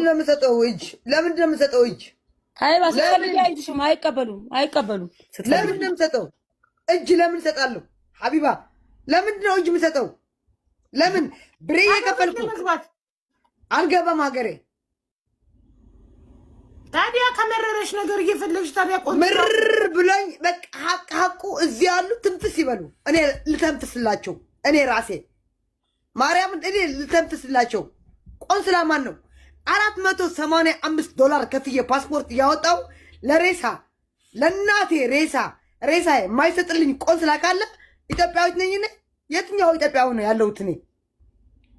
ነው የምሰጠው እጅ? ለምንድን ነው የምሰጠው እጅ? ሀይባ ስትፈልጊ አይልሽም። አይቀበሉም። ለምንድን ነው የምሰጠው እጅ? ለምን እሰጣለሁ? ሀቢባ ለምንድን ነው እጅ የምሰጠው? ለምን ብሬ የከፈልኩ አልገባም ሀገሬ። ታዲያ ከመረረሽ ነገር እየፈለግሽ ታዲያ ምር ብሎኝ በቃ ሀቁ እዚህ ያሉ ትንፍስ ይበሉ። እኔ ልተንፍስላቸው። እኔ ራሴ ማርያምን እኔ ልተንፍስላቸው። ቆንስላ ማን ነው $485 ከፍዬ ፓስፖርት እያወጣው ለሬሳ ለእናቴ ሬሳ የማይሰጥልኝ ቆንስላ ካለ ኢትዮጵያዊት ነኝ እኔ? የትኛው ኢትዮጵያዊ ነው ያለሁት እኔ?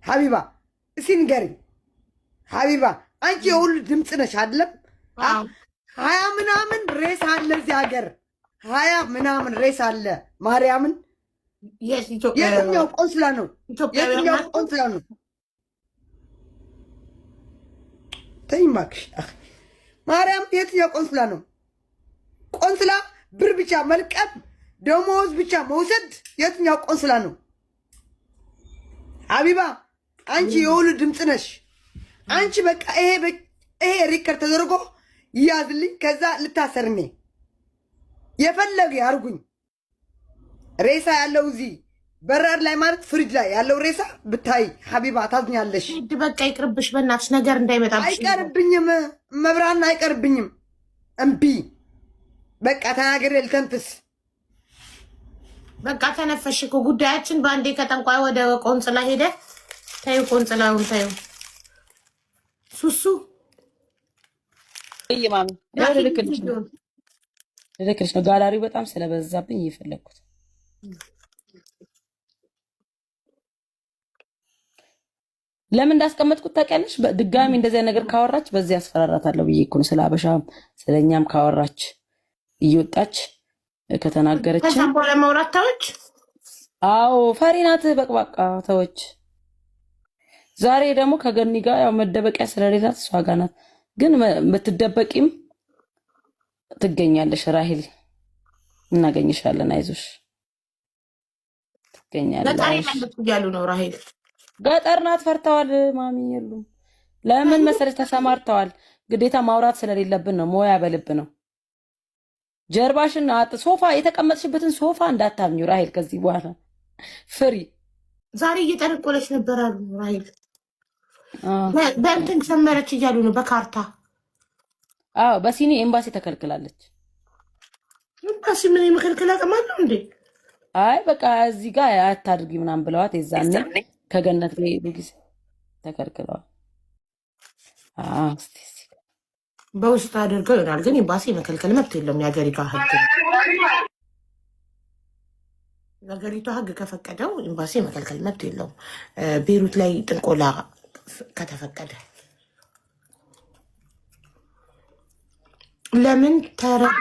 ሀቢባ እስኪ ንገሪኝ ሀቢባ። አንቺ የሁሉ ድምፅ ነሽ አይደለም? 20 ምናምን ሬሳ አለ እዚህ ሀገር፣ 20 ምናምን ሬሳ አለ። ማርያምን የትኛው ቆንስላ ነው? የትኛው ቆንስላ ነው? ተይኝ እባክሽ ማርያም፣ የትኛው ቆንስላ ነው? ቆንስላ ብር ብቻ መልቀም ደሞዝ ብቻ መውሰድ የትኛው ቆንስላ ነው? ሀቢባ አንቺ የሁሉ ድምፅ ነሽ። አንቺ በቃ ይሄ ሪከርድ ተደርጎ ይያዝልኝ፣ ከዛ ልታሰርኔ የፈለገ ያርጉኝ። ሬሳ ያለው እዚህ በራድ ላይ ማለት ፍሪጅ ላይ ያለው ሬሳ ብታይ ሀቢባ ታዝኛለሽ። በቃ ይቅርብሽ በእናትሽ፣ ነገር እንዳይመጣብሽ። አይቀርብኝም፣ መብራን አይቀርብኝም። እምቢ በቃ ተናገሬ ልተንፍስ። በቃ ተነፈሽ እኮ ጉዳያችን በአንዴ ከጠንቋይ ወደ ቆንጽላ ሄደ። ታዩ ቆንጽላውን ታዩ ሱሱ ይማም ልክልሽ ነው። ጋላሪው በጣም ስለበዛብኝ እየፈለኩት ለምን እንዳስቀመጥኩት ታውቂያለሽ? ድጋሚ እንደዚህ ነገር ካወራች በዚህ ያስፈራራታለሁ ብዬ እኮ ነው። ስለ አበሻም ስለኛም ካወራች እየወጣች ከተናገረች ከዛም በኋላ ማውራት ተወች። አዎ ፈሪ ናት፣ በቅባቃ ተወች። ዛሬ ደግሞ ከገኒ ጋር ያው መደበቂያ ስለሌላት እሷ ጋር ናት። ግን ብትደበቂም ትገኛለሽ። ራሂል እናገኝሻለን፣ አይዞሽ ትገኛለሽ። ገጠር ያለች እያሉ ነው። ራሂል ገጠር ናት፣ ፈርተዋል። ማሚ የሉም። ለምን መሰለሽ ተሰማርተዋል። ግዴታ ማውራት ስለሌለብን ነው። ሞያ በልብ ነው። ጀርባሽን ሶፋ የተቀመጥሽበትን ሶፋ እንዳታምኙ ራሂል። ከዚህ በኋላ ፍሪ። ዛሬ እየጠነቆለች ነበር አሉ ራሂል። በእንትን ሰመረች እያሉ ነው በካርታ። አዎ በሲኒ ኤምባሲ ተከልክላለች። ኤምባሲ ምን የመከልከል አቅም አለው እንዴ? አይ በቃ እዚህ ጋር አታድርጊ ምናምን ብለዋት የዛኔ ከገነት ላይ ጊዜ ተከልክለዋል። እስቲ በውስጥ አድርገው ይሆናል። ግን ኤምባሲ መከልከል መብት የለውም። የሀገሪቷ ሕግ የሀገሪቷ ሕግ ከፈቀደው ኤምባሲ መከልከል መብት የለውም። ቤሩት ላይ ጥንቆላ ከተፈቀደ ለምን ተረፈ?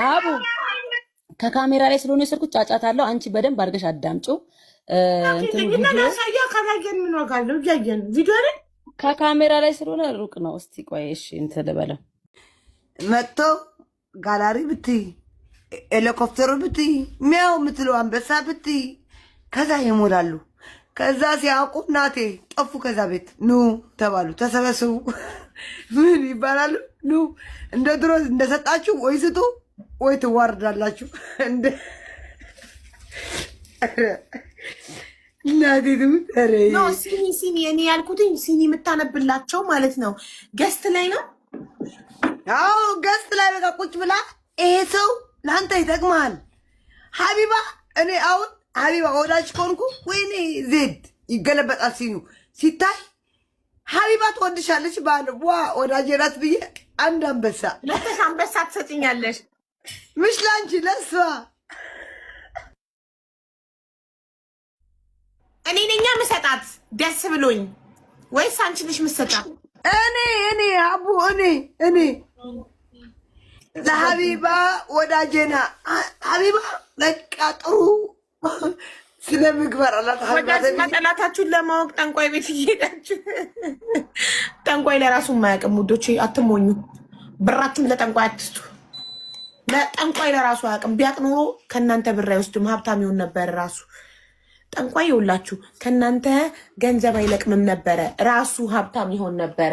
አቡ ከካሜራ ላይ ስለሆነ የሰርኩት ጫጫታ አለው። አንቺ በደንብ አድርገሽ አዳምጪው። ከካሜራ ላይ ስለሆነ ሩቅ ነው። እስቲ ቆይ እሺ እንትን ልበለው። መጥቶ ጋላሪ ብትይ ሄሊኮፕተሩ ብትይ ሚያው የምትለው አንበሳ ብትይ ከዛ ይሞላሉ። ከዛ ሲያውቁ እናቴ ጠፉ። ከዛ ቤት ኑ ተባሉ፣ ተሰበስቡ። ምን ይባላሉ? ኑ እንደ ድሮ እንደሰጣችሁ ወይ ስጡ ወይ ትዋርዳላችሁ። እንደ እናቴ ትምጠረ ሲኒ እኔ ያልኩትኝ ሲኒ የምታነብላቸው ማለት ነው። ገስት ላይ ነው። አዎ ገስት ላይ በቃ ቁጭ ብላ ይሄ ሰው ለአንተ ይጠቅማል ሀቢባ። እኔ አሁን ሀቢባ ወዳጅ ከሆንኩ ወይኔ ዜድ ይገለበጣል። ሲኑ ሲታይ ሀቢባ ትወድሻለች ባለ ዋ ወዳጄ ናት ብዬ አንድ አንበሳ ለተሽ አንበሳ ትሰጭኛለሽ። ምሽ ላንቺ ለሷ እኔ ነኛ ምሰጣት ደስ ብሎኝ ወይስ አንቺ ነሽ ምሰጣት? እኔ አቡ እኔ ለሀቢባ ወዳጄና ሀቢባ በቃ ጥሩ ስለ ምግባር አላት ወዳጅና ጠላታችሁን ለማወቅ ጠንቋይ ቤት እየሄዳችሁ ጠንቋይ ለራሱ የማያውቅም ውዶቼ፣ አትሞኙ። ብራችሁን ለጠንቋይ አትስጡ። ለጠንቋይ ለራሱ አያውቅም። ቢያውቅ ኖሮ ከእናንተ ብር አይወስድም፣ ሀብታም ይሆን ነበር ራሱ። ጠንቋይ ይውላችሁ ከእናንተ ገንዘብ አይለቅምም ነበረ፣ ራሱ ሀብታም ይሆን ነበረ።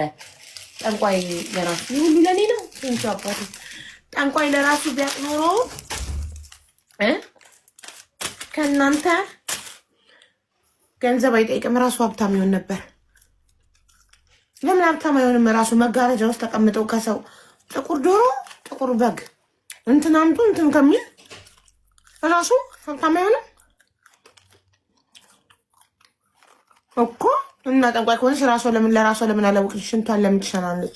ጠንቋይ ለራሱ ሁሉ ለኔ ነው እንጂ አባቱ ጠንቋይ ለራሱ ቢያውቅ ኖሮ ከእናንተ ገንዘብ አይጠይቅም፣ ራሱ ሀብታም ይሆን ነበር። ለምን ሀብታም አይሆንም? ራሱ መጋረጃ ውስጥ ተቀምጠው ከሰው ጥቁር ዶሮ ጥቁር በግ እንትን አምጡ እንትን ከሚል ራሱ ሀብታም አይሆንም እኮ። እና ጠንቋይ ከሆነች ራሷ ለምን ለራሷ ለምን አላወቅሽ? ሽንቷን ለምን ትሸናለች?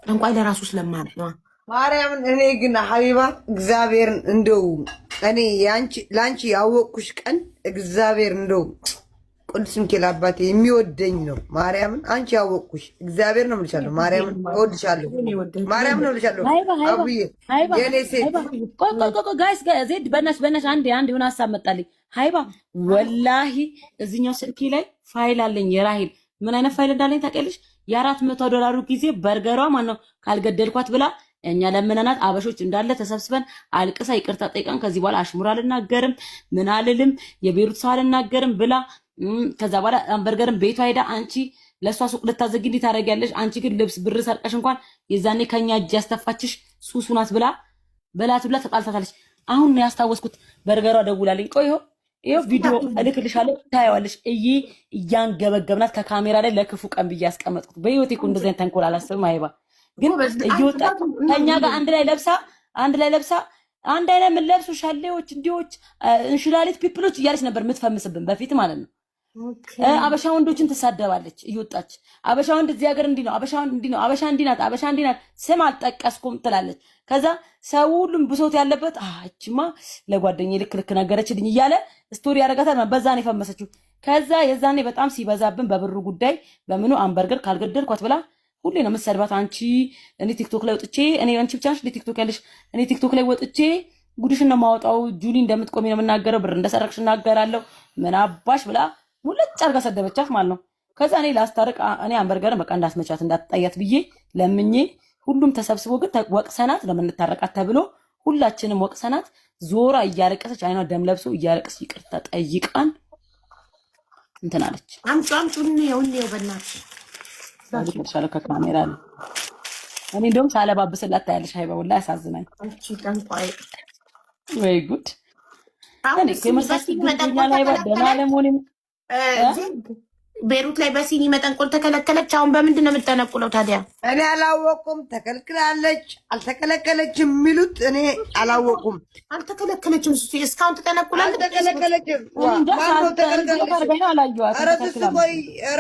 ጠንቋይ ለራሱ ስለማለት ነው። ማርያምን እኔ ግን ሀቢባ እግዚአብሔርን እንደው እኔ ለአንቺ ያወቅኩሽ ቀን እግዚአብሔር እንደው ቅዱስ ሚካኤል አባቴ የሚወደኝ ነው። ማርያምን አንቺ ያወቅኩሽ እግዚአብሔር ነው የምልሻለሁ። ማርያምን እወድሻለሁ። ማርያምን እወድሻለሁ። አቡዬ የኔ ሴት ጋይስ ዜድ በእናትሽ አንድ የሆነ ሀሳብ መጣልኝ። ሀይባ ወላሂ እዚኛው ስልኬ ላይ ፋይል አለኝ የራሂል ምን አይነት ፋይል እንዳለኝ ታውቂያለሽ? $400 ጊዜ በርገሯ ማነው ካልገደልኳት ብላ እኛ ለምነናት አበሾች እንዳለ ተሰብስበን አልቅሳ ይቅርታ ጠይቀን ከዚህ በኋላ አሽሙር አልናገርም ምን አልልም የቤሩት ሰው አልናገርም ብላ ከዛ በኋላ በርገርም ቤቷ ሄዳ አንቺ ለሷ ሱቅ ልታዘጊ እንዴት ታደርጊያለሽ? አንቺ ግን ልብስ ብር ሰርቀሽ እንኳን የዛኔ ከኛ እጅ ያስተፋችሽ ሱሱ ናት ብላ በላት ብላ ተጣልታታለች። አሁን ነው ያስታወስኩት። በርገሯ ደውላልኝ ቆይ ይኸው ቪዲዮ እልክልሻለሁ ታያዋለሽ። እያንገበገብናት ከካሜራ ላይ ለክፉ ቀን ብዬ ያስቀመጥኩት። በህይወቴ እኮ እንደዚህ አይነት ተንኮል አላስብም። አይባ ግን እየወጣች ከኛ ጋር አንድ ላይ ለብሳ አንድ አይነት የምንለብሱ ሻሌዎች እንዲዎች እንሽላሊት ፒፕሎች እያለች ነበር የምትፈምስብን በፊት ማለት ነው። አበሻ ወንዶችን ትሳደባለች እየወጣች። አበሻ ወንድ እዚህ ሀገር እንዲህ ነው፣ አበሻ ወንድ እንዲህ ነው፣ አበሻ እንዲህ ናት፣ አበሻ እንዲህ ናት፣ ስም አልጠቀስኩም ትላለች። ከዛ ሰው ሁሉም ብሶት ያለበት እችማ ለጓደኛዬ ልክ ነገረችልኝ እያለ ስቶሪ ያደርጋታል። በዛ ነው የፈመሰችው። ከዛ የዛኔ በጣም ሲበዛብን በብሩ ጉዳይ በምኑ አንበርገር ካልገደልኳት ብላ ሁሌ ነው የምትሰድባት። አንቺ እኔ ቲክቶክ ላይ ወጥቼ አንቺ ብቻ ነሽ ቲክቶክ ያለሽ፣ እኔ ቲክቶክ ላይ ወጥቼ ጉድሽን ነው የማወጣው፣ ጁሊ እንደምትቆሚ ነው የምናገረው፣ ብር እንደሰረቅሽ እናገራለሁ፣ ምን አባሽ ብላ ሙልጭ አድርጋ ሰደበቻት ማለት ነው። ከዛ እኔ ላስታርቅ እኔ አንበርገርን በቃ እንዳትመቻት እንዳትጣያት ብዬ ለምኜ ሁሉም ተሰብስቦ ግን ወቅሰናት ለምንታረቃት ተብሎ ሁላችንም ወቅሰናት ዞራ እያለቀሰች አይኗ ደም ለብሶ እያለቀሰች ይቅርታ ጠይቃን እንትን አለች። አምጡ ነው በእናትሽ ሻለ ከካሜራ ነው። እኔ እንደውም ሳለባብስላት ታያለሽ። ሀይባ ወላሂ ያሳዝናኝ። አንቺ ጠንቋይ ወይ ጉድ! እኔ ከመሳሰል ይኛል ሀይባ ደህና ለመሆን ቤሩት ላይ በሲኒ መጠንቆል ተከለከለች። አሁን በምንድን ነው የምጠነቁለው ታዲያ? እኔ አላወቁም። ተከልክላለች አልተከለከለችም የሚሉት እኔ አላወቁም። አልተከለከለችም። እስካሁን ትጠነቁላለች። አልተከለከለችም።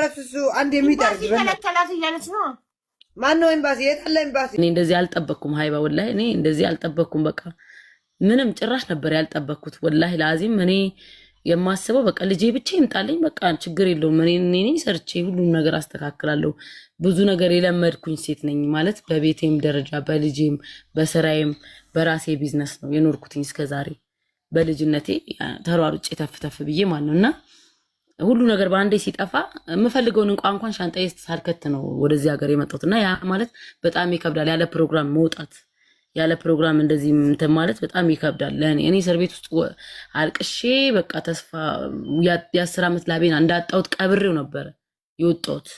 ረስሱ አንድ የሚጠርግ ከለከላት እያለች ነው። ማነው ኤምባሲ? የት አለ ኤምባሲ? እኔ እንደዚህ አልጠበቅኩም ሀይባ ወላሂ እኔ እንደዚህ አልጠበቅኩም። በቃ ምንም ጭራሽ ነበር ያልጠበቅኩት ወላሂ ላዚም እኔ የማስበው በቃ ልጄ ብቻ ይምጣልኝ፣ በቃ ችግር የለውም እኔ ሰርቼ ሁሉም ነገር አስተካክላለሁ። ብዙ ነገር የለመድኩኝ ሴት ነኝ ማለት በቤቴም ደረጃ በልጄም በስራዬም በራሴ ቢዝነስ ነው የኖርኩትኝ እስከዛሬ። በልጅነቴ ተሯሩጬ ተፍተፍ ብዬ ማለት ነው እና ሁሉ ነገር በአንዴ ሲጠፋ የምፈልገውን እንኳን ሻንጣዬ ሳልከት ነው ወደዚህ ሀገር የመጣሁት እና ያ ማለት በጣም ይከብዳል። ያለ ፕሮግራም መውጣት ያለ ፕሮግራም እንደዚህ እንትን ማለት በጣም ይከብዳል ለእኔ። እኔ እስር ቤት ውስጥ አልቅሼ በቃ ተስፋ የ10 ዓመት ላቤን እንዳጣሁት ቀብሬው ነበረ የወጣሁት።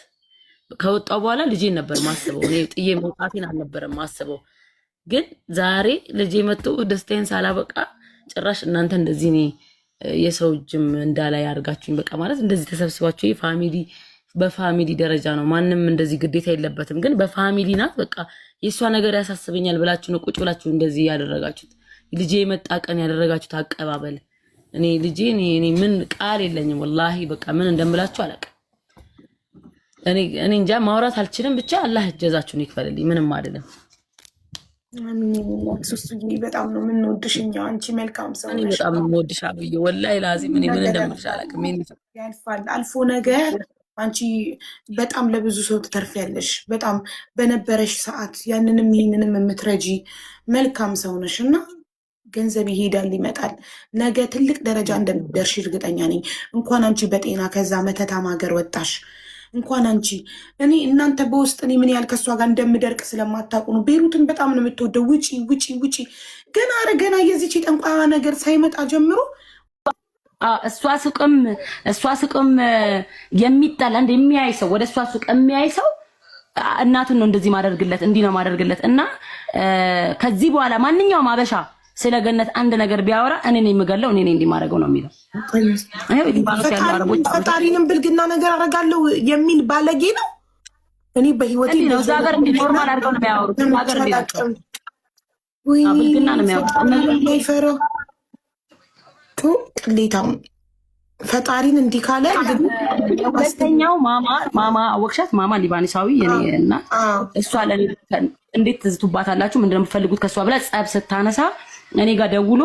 ከወጣሁ በኋላ ልጄን ነበር ማስበው። እኔ ጥዬ መውጣቴን አልነበረም ማስበው። ግን ዛሬ ልጄ መጥቶ ደስታዬን ሳላበቃ ጭራሽ እናንተ እንደዚህ እኔ የሰው እጅም እንዳላይ አድርጋችሁኝ በቃ ማለት እንደዚህ ተሰብስባችሁ ፋሚሊ በፋሚሊ ደረጃ ነው ማንም እንደዚህ ግዴታ የለበትም። ግን በፋሚሊ ናት በቃ የእሷ ነገር ያሳስበኛል ብላችሁ ነው ቁጭ ብላችሁ እንደዚህ ያደረጋችሁት። ልጄ የመጣ ቀን ያደረጋችሁት አቀባበል እኔ ልጄ እኔ ምን ቃል የለኝም ወላሂ በቃ ምን እንደምላችሁ አላውቅም። እኔ እንጃ ማውራት አልችልም። ብቻ አላህ እጀዛችሁን ይክፈልልኝ። ምንም አይደለም። በጣም ነው የምንወድሽ እኛ። አንቺ መልካም ሰው ነሽ። እኔ በጣም ነው የምወድሽ አብዬ ወላሂ ላዚም እኔ ምን እንደምልሽ አላውቅም። ያልፋል አልፎ ነገር አንቺ በጣም ለብዙ ሰው ትተርፊያለሽ። በጣም በነበረሽ ሰዓት ያንንም ይህንንም የምትረጂ መልካም ሰው ነሽ እና ገንዘብ ይሄዳል ይመጣል። ነገ ትልቅ ደረጃ እንደሚደርሽ እርግጠኛ ነኝ። እንኳን አንቺ በጤና ከዛ መተታም ሀገር ወጣሽ። እንኳን አንቺ እኔ እናንተ በውስጥ እኔ ምን ያህል ከእሷ ጋር እንደምደርቅ ስለማታውቁ ነው። ቤሩትን በጣም ነው የምትወደው። ውጪ ውጪ ውጪ ገና ገና የዚች የጠንቋዋ ነገር ሳይመጣ ጀምሮ እሷ ሱቅም የሚጣላ የሚያይ ሰው ወደ እሷ ሱቅ የሚያይ ሰው እናቱን ነው እንደዚህ ማደርግለት እንዲህ ነው ማደርግለት። እና ከዚህ በኋላ ማንኛውም አበሻ ስለ ገነት አንድ ነገር ቢያወራ እኔ ነኝ የምገለው እኔ ነኝ እንዲማረገው ነው የሚለው። ፈጣሪንም ብልግና ነገር አደርጋለሁ የሚል ባለጌ ነው። እኔ በህይወቴ ነው እዛ ሀገር ኖርማል አድርገው ነው የሚያወሩት። ሀገር እንዲላቸው ብልግና ነው የሚያወሩት። ይፈራ ቅሌታም ፈጣሪን እንዲህ ካለ ሁለተኛው ማማ ወክሻት ማማ ሊባኒሳዊ የኔ እና እሷ ለኔ እንዴት ትዝቱባታላችሁ ምንድነው የምትፈልጉት ከሷ ብላ ጸብ ስታነሳ እኔ ጋር ደውሎ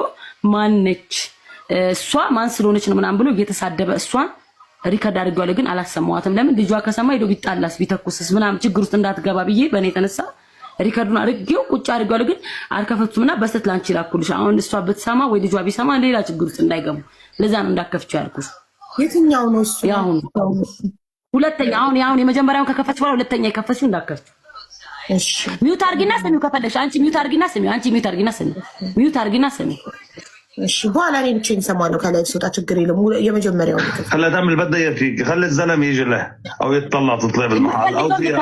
ማነች እሷ ማን ስለሆነች ነው ምናምን ብሎ እየተሳደበ እሷን ሪከርድ አድርጓል። ግን አላሰማዋትም። ለምን ልጇ ከሰማ ሄዶ ቢጣላስ ቢተኩስስ ምናምን ችግር ውስጥ እንዳትገባ ብዬ በእኔ የተነሳ ሪከርዱን አድርጌው ቁጭ አድርጓል። ግን አልከፈቱምና በስተት ላንቺ ላኩልሽ። አሁን እሷ ብትሰማ ወይ ልጇ ቢሰማ ሌላ ችግር ውስጥ እንዳይገቡ ለዛ ነው እንዳከፍቹ ያልኩሽ። የትኛው ነው እሱ? ያሁን ሁለተኛ አሁን የመጀመሪያውን ከከፈትሽ በኋላ ሁለተኛ የከፈትሽው እንዳከፍቹ። እሺ ሚውት አድርጊና ስሚው ከፈለግሽ አንቺ ሚውት አድርጊና ስሚው አንቺ ሚውት አድርጊና ስሚው ሚውት አድርጊና ስሚው። እሺ በኋላ እኔ ብቻዬን እሰማለሁ ከላይ ስወጣ ችግር የለም። የመጀመሪያው خليها تعمل بدها فيك خلي الزلمه يجي له او يتطلع تطلع بالمحل او فيها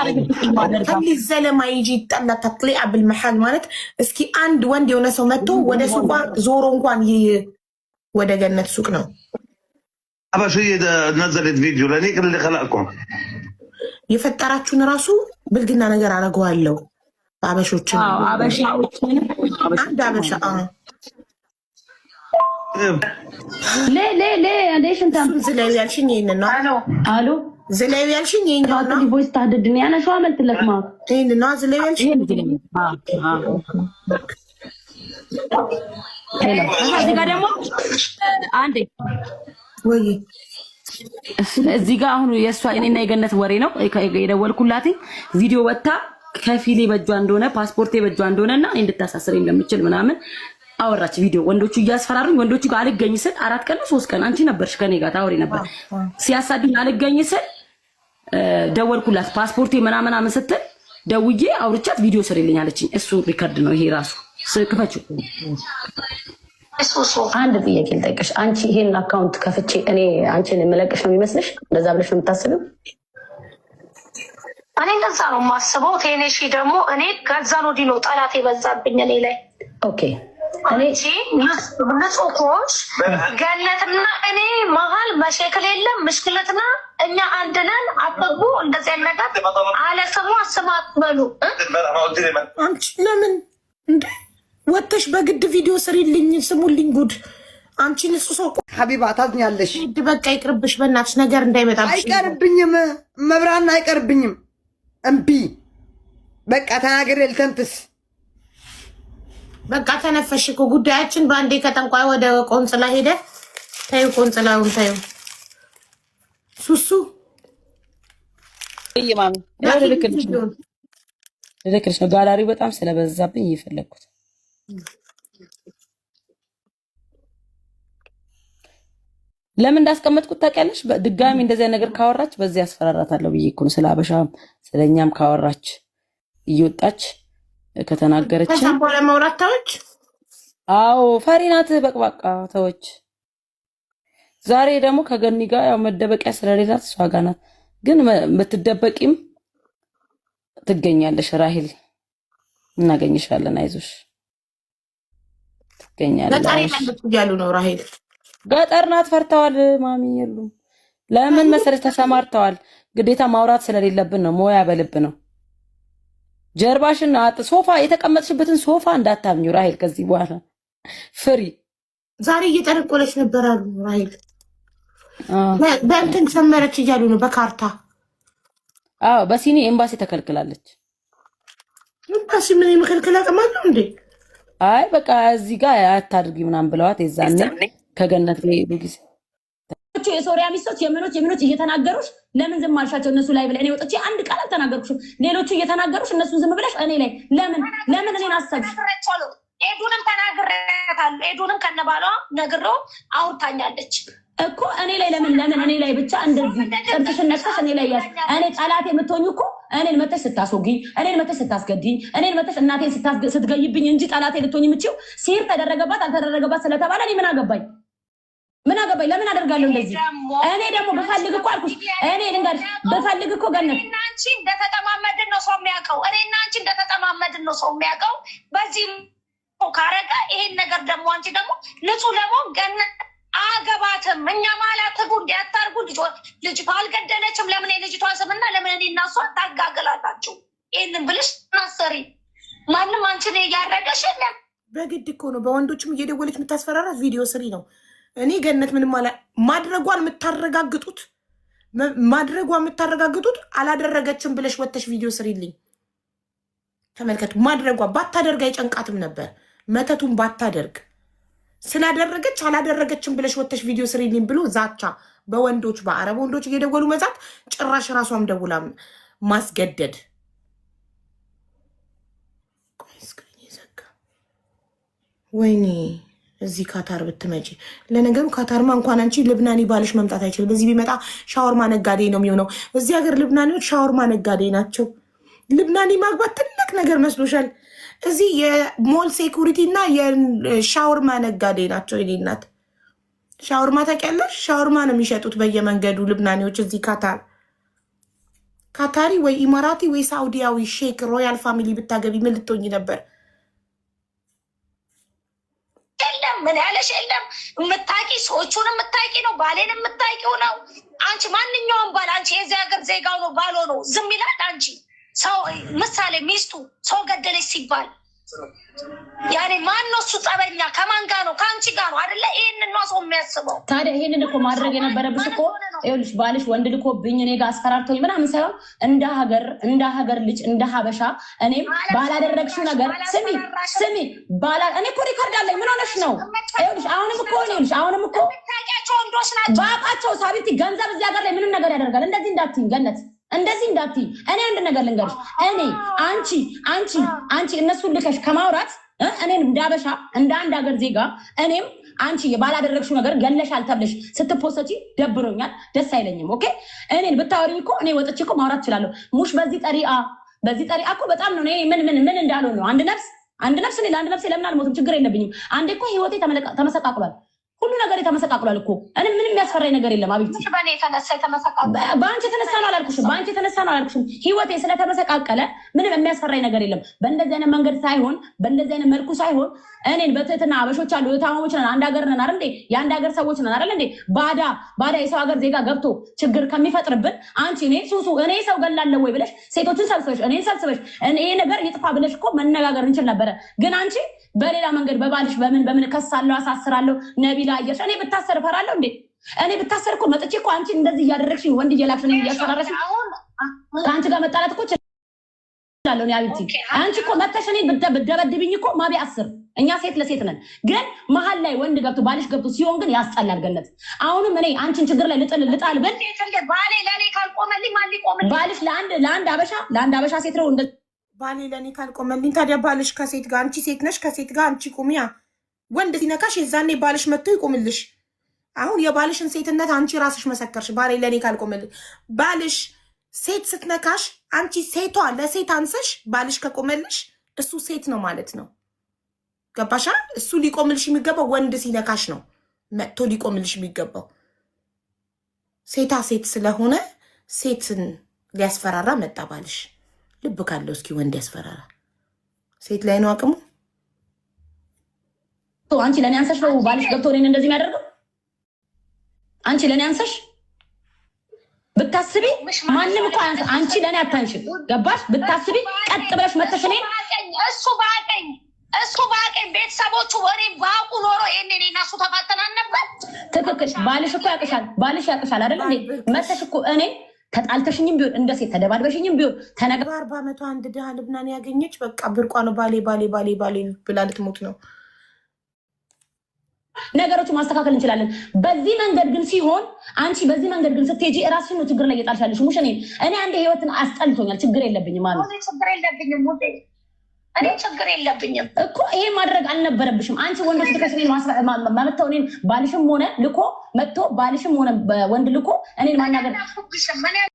خلي الزلمه يجي يتطلع تطلع بالمحل ማለት እስኪ አንድ ወንድ የሆነ ሰው መጥቶ ወደ ሱቋ ዞሮ እንኳን ወደ ገነት ሱቅ ነው ابشيه نزلت فيديو لنيك اللي خلقكم የፈጠራችሁን ራሱ ብልግና ነገር አደርገዋለሁ። አበሾችን አንድ አበሻ ሌ ليش انت زليو ያልሽኝ ይሄን ነው። አሎ زليو ያልሽኝ ይሄን ነው። ቮይስ ታድድኝ ያና ሸው አመልጥለት ማለት ይሄን ነው زليو ያልሽኝ። እዚህ ጋር ደግሞ አንዴ ወይ እዚህ ጋር አሁን የእሷ እኔና የገነት ወሬ ነው የደወልኩላት። ቪዲዮ ወጣ ከፊሌ በጇ እንደሆነ ፓስፖርቴ በጇ እንደሆነና እንድታሳስረኝ እንደምችል ምናምን አወራች። ቪዲዮ ወንዶቹ እያስፈራሩኝ ወንዶቹ ጋር አልገኝ ስል 4 ቀን 3 ቀን አንቺ ነበርሽ ከኔ ጋር ታወሪ ነበር። ሲያሳዱኝ አልገኝ ስል ደወልኩላት ፓስፖርቴ ምናምን ስትል ደውዬ አውርቻት ቪዲዮ ስሪልኝ አለችኝ። እሱ ሪከርድ ነው ይሄ ራሱ ስክፈችው። አንድ ጥያቄ ልጠይቅሽ። አንቺ ይሄን አካውንት ከፍቼ እኔ አንቺን የምለቅሽ ነው የሚመስልሽ? እንደዛ ብለሽ ነው የምታስቢው? እኔ እንደዛ ነው የማስበው። ቴኔሺ ደግሞ እኔ ከዛ ነው ዲኖ ጠላት የበዛብኝ እኔ ላይ። ኦኬ እኔ ንጹኮች ገነትና እኔ መሀል መሸክል የለም ምሽክለትና እኛ አንድነን አበቡ እንደዚህ ነገር አለ ስሙ አስማ አትበሉ። አንቺ ለምን እንዴ ወጥተሽ በግድ ቪዲዮ ስሪልኝ ስሙልኝ ጉድ። አንቺ ንጹህ ሰው ሀቢባ ታዝኛለሽ። በቃ ይቅርብሽ በእናትሽ ነገር እንዳይመጣብሽ። አይቀርብኝም መብራና አይቀርብኝም። እምቢ በቃ ተናገር ልተንፍስ። በቃ ተነፈሽ እኮ ጉዳያችን በአንዴ ከጠንቋይ ወደ ቆንጽላ ሄደ። ታዩ ቆንጽላውን ታዩ ሱሱ ይማም ልክልሽ ነው። ጋላሪው በጣም ስለበዛብኝ እየፈለኩት ለምን እንዳስቀመጥኩት ታውቂያለሽ? ድጋሚ እንደዚህ ነገር ካወራች በዚህ ያስፈራራታለሁ ብዬ እኮ ነው። ስለ አበሻ ስለኛም ካወራች እየወጣች ከተናገረች ከዛም በኋላ ማውራት ተወች። አዎ ፈሪናት በቅባቃ ተወች። ዛሬ ደግሞ ከገኒ ጋር ያው መደበቂያ ስለሌላት እሷ ጋር ናት። ግን ብትደበቂም ትገኛለሽ። ራሂል እናገኝሻለን፣ አይዞሽ ትገኛለሽ። ገጠር ያሉ ነው ራሂል ገጠር ናት። ፈርተዋል ማሚ የሉም። ለምን መሰለሽ ተሰማርተዋል። ግዴታ ማውራት ስለሌለብን ነው። ሞያ በልብ ነው። ጀርባሽን ሶፋ የተቀመጥሽበትን ሶፋ እንዳታምኙ ራሂል። ከዚህ በኋላ ፍሪ። ዛሬ እየጠነቆለች ነበር አሉ ራሂል። በእንትን ሰመረች እያሉ ነው በካርታ። አዎ በሲኒ ኤምባሲ ተከልክላለች። ኤምባሲ ምን የመከልከል አቅም አለው እንዴ? አይ በቃ እዚህ ጋር አታድርጊ ምናምን ብለዋት የዛኔ ከገነት ሄዱ ጊዜ የሶሪያ ሚስቶች የምኖች እየተናገሩሽ ለምን ዝም አልሻቸው? እነሱ ላይ ብለህ እኔ ወጥቼ አንድ ቃል አልተናገርኩሽም። ሌሎቹ እየተናገሩሽ እነሱን ዝም ብለሽ እኔ ላይ ለምን እኔን አሰብሽ? ኤዱንም ተናግሬያታለሁ። ኤዱንም ከነባሏ ነግሮ አውርታኛለች እኮ እኔ ላይ ለምን እኔ ላይ ብቻ እንደዚህ ጥርጥሽን ነክሰሽ እኔ ላይ ያስ እኔ ጠላት የምትሆኝ እኮ እኔን መተሽ ስታስወጊኝ እኔን መተሽ ስታስገድኝ እኔን መተሽ እናቴን ስትገይብኝ እንጂ ጠላቴ ልትሆኝ የምችው ሲር ተደረገባት አልተደረገባት ስለተባለ እኔ ምን አገባኝ? ምን አገባኝ? ለምን አደርጋለሁ እንደዚህ? እኔ ደግሞ በፈልግ እኮ አልኩሽ። እኔ ልንገርሽ በፈልግ እኮ ገነት እና አንቺ እንደተጠማመድን ነው ሰው የሚያውቀው። እኔና አንቺ እንደተጠማመድን ነው ሰው የሚያውቀው። በዚህ ካረጋ ይሄን ነገር ደግሞ አንቺ ደግሞ ንጹህ ለመሆን ገነት አገባትም እኛ ማለት ተጉ እንዲያታርጉ ልጅቷ አልገደለችም። ለምን የልጅቷ ስምና ለምን እኔ እና እሷ ታጋገላላችሁ? ይህንን ብልሽ ናሰሪ ማንም አንቺን እያረገሽ የለም። በግድ እኮ ነው በወንዶችም እየደወለች የምታስፈራራት ቪዲዮ ስሪ ነው። እኔ ገነት ምንም ማድረጓን የምታረጋግጡት አላደረገችም ብለሽ ወተሽ ቪዲዮ ስሪልኝ። ተመልከቱ። ማድረጓ ባታደርግ አይጨንቃትም ነበር። መተቱን ባታደርግ ስላደረገች አላደረገችም ብለሽ ወተሽ ቪዲዮ ስሪልኝ ብሎ ዛቻ በወንዶች በአረብ ወንዶች እየደወሉ መዛት፣ ጭራሽ ራሷም ደውላ ማስገደድ። ወይኔ እዚህ ካታር ብትመጪ። ለነገሩ ካታርማ እንኳን አንቺ ልብናኒ ባልሽ መምጣት አይችልም። በዚህ ቢመጣ ሻወርማ ነጋዴ ነው የሚሆነው። እዚህ ሀገር ልብናኒዎች ሻወርማ ነጋዴ ናቸው። ልብናኒ ማግባት ትልቅ ነገር መስሎሻል? እዚህ የሞል ሴኩሪቲ እና የሻወርማ ነጋዴ ናቸው። የኔ እናት ሻወርማ ታውቂያለሽ? ሻወርማ ነው የሚሸጡት በየመንገዱ ልብናኒዎች። እዚህ ካታር ካታሪ ወይ ኢማራቲ ወይ ሳውዲያዊ ሼክ ሮያል ፋሚሊ ብታገቢ ምን ልትሆኝ ነበር? ምን ያለሽ የለም። የምታውቂ ሰዎቹን የምታውቂ ነው፣ ባሌን የምታውቂው ነው። አንቺ ማንኛውም ባል አንቺ የዚህ ሀገር ዜጋው ነው ባሎ ነው ዝም ይላል? አንቺ ሰው ምሳሌ ሚስቱ ሰው ገደለች ሲባል ያኔ ማን ነው እሱ? ጸበኛ ከማን ጋር ነው? ከአንቺ ጋር ነው አይደለ? ይሄንን ነው ሰው የሚያስበው። ታዲያ ይሄንን እኮ ማድረግ የነበረብሽ እኮ ይኸውልሽ፣ ባልሽ ወንድ ልኮብኝ እኔ ጋር አስፈራርቶኝ ምናምን ሳይሆን እንደ ሀገር ልጅ እንደ ሀበሻ እኔም ባላደረግሽው ነገር ስሚ እኔ እኮ ሪከርድ አለኝ። ምን ሆነሽ ነው? ይኸውልሽ አሁንም እኮ ታውቂያቸው ወንዶች ናቸው ባቃቸው። ሳቢቲ ገንዘብ እዚህ ሀገር ላይ ምንም ነገር ያደርጋል። እንደዚህ እንዳትይኝ ገነት፣ እንደዚህ እንዳትይ። እኔ አንድ ነገር ልንገርሽ፣ እኔ አንቺ እነሱን ልከሽ ከማውራት እኔን እንዳበሻ እንደ አንድ ሀገር ዜጋ እኔም አንቺ ባላደረግሽው ነገር ገለሻል ተብለሽ ስትፖሰቺ ደብሮኛል፣ ደስ አይለኝም። ኦኬ እኔን ብታወሪኝ እኮ እኔ ወጥቼ እኮ ማውራት እችላለሁ። ሙሽ በዚህ ጠሪአ እኮ በጣም ነው። እኔ ምን እንዳልሆን ነው። አንድ ነፍስ እኔ ለአንድ ነፍሴ ለምን አልሞትም? ችግር የለብኝም። አንዴ እኮ ህይወቴ ተመሰቃቅሏል። ሁሉ ነገር የተመሰቃቅሏል እኮ እኔ ምንም የሚያስፈራኝ ነገር የለም። አብይቲ በአንቺ የተነሳ ነው አላልኩሽም። ህይወቴ ስለተመሰቃቀለ ምንም የሚያስፈራኝ ነገር የለም። በእንደዚህ አይነት መንገድ ሳይሆን በእንደዚህ አይነት መልኩ ሳይሆን እኔን በትህትና አበሾች አሉ፣ የታማሞች ነን፣ አንድ ሀገር ነን አይደል እንዴ? የአንድ ሀገር ሰዎች ነን አይደል እንዴ? ባዳ የሰው ሀገር ዜጋ ገብቶ ችግር ከሚፈጥርብን አንቺ እኔ ሰው ገላለሁ ወይ ብለሽ ሴቶችን ሰብስበሽ እኔን ሰብስበሽ ይሄ ነገር ይጥፋ ብለሽ እኮ መነጋገር እንችል ነበረ። ግን አንቺ በሌላ መንገድ በባልሽ በምን ከሳለሁ አሳስራለሁ ነቢላ አየሽ። እኔ ብታሰር እፈራለሁ እንዴ? እኔ ብታሰር እኮ መጥቼ እኮ አንቺ እንደዚህ እያደረግሽኝ ወንድ እየላክሽ እያሰራረሽ ከአንቺ ጋር መጣላት እኮ እችላለሁ። አብይቲ አንቺ እኮ መተሽ እኔ ብትደበድብኝ እኮ ማቢ 10 እኛ ሴት ለሴት ነን። ግን መሀል ላይ ወንድ ገብቶ ባልሽ ገብቶ ሲሆን ግን ያስጠላል። ገነት አሁንም እኔ አንቺን ችግር ላይ ልጣል ብል ባሌ ለኔ ካልቆመልኝ ማን ሊቆምልኝ? ባልሽ ለአንድ አበሻ ሴት ነው እንደ ባሌ ለኔ ካልቆመልኝ። ታዲያ ባልሽ ከሴት ጋር አንቺ ሴት ነሽ፣ ከሴት ጋር አንቺ ቁሚያ። ወንድ ሲነካሽ የዛኔ ባልሽ መጥቶ ይቆምልሽ። አሁን የባልሽን ሴትነት አንቺ ራስሽ መሰከርሽ። ባሌ ለኔ ካልቆመልኝ ባልሽ ሴት ስትነካሽ አንቺ ሴቷ ለሴት አንሰሽ ባልሽ ከቆመልሽ እሱ ሴት ነው ማለት ነው። ገባሻ? እሱ ሊቆምልሽ የሚገባው ወንድ ሲነካሽ ነው መጥቶ ሊቆምልሽ የሚገባው። ሴታ ሴት ስለሆነ ሴትን ሊያስፈራራ መጣ ባልሽ። ልብ ካለው እስኪ ወንድ ያስፈራራ። ሴት ላይ ነው አቅሙ። አንቺ ለኔ አንሰሽ ነው ባልሽ ገብቶ እኔን እንደዚህ የሚያደርገው? አንቺ ለኔ አንሰሽ ብታስቢ ማንም እኮ አንቺ ለኔ አታንሽም። ገባሽ? ብታስቢ ቀጥ ብለሽ መተሽ እኔን እሱ ባቀኝ ቤተሰቦቹ ወሬ ባቁ ኖሮ እኔ እሱ ተፋተናን ነበር። ትክክል። ባልሽ እኮ ያቅሻል አይደል እንዴ? መተሽ እኮ እኔ ተጣልተሽኝም ቢሆን እንደ ሴት ተደባድበሽኝም ቢሆን ተነገር። 40 ዓመቷ አንድ ድሃ ልብናን ያገኘች በቃ ብርቋ ነው። ባሌ ብላ ልትሞት ነው። ነገሮች ማስተካከል እንችላለን። በዚህ መንገድ ግን ሲሆን አንቺ በዚህ መንገድ ግን ስትሄጂ እራስሽን ነው ችግር ላይ እየጣልሻለሽ። ሙሽ እኔ አንዴ ህይወትን አስጠልቶኛል። ችግር የለብኝም ማለት ችግር የለብኝም ሙዴ እኔ ችግር የለብኝም እኮ ይሄ ማድረግ አልነበረብሽም አንቺ ወንዶች ልከሽ እኔን ማመጣው እኔን ባልሽም ሆነ ልኮ መጥቶ ባልሽም ሆነ ወንድ ልኮ እኔን ማናገር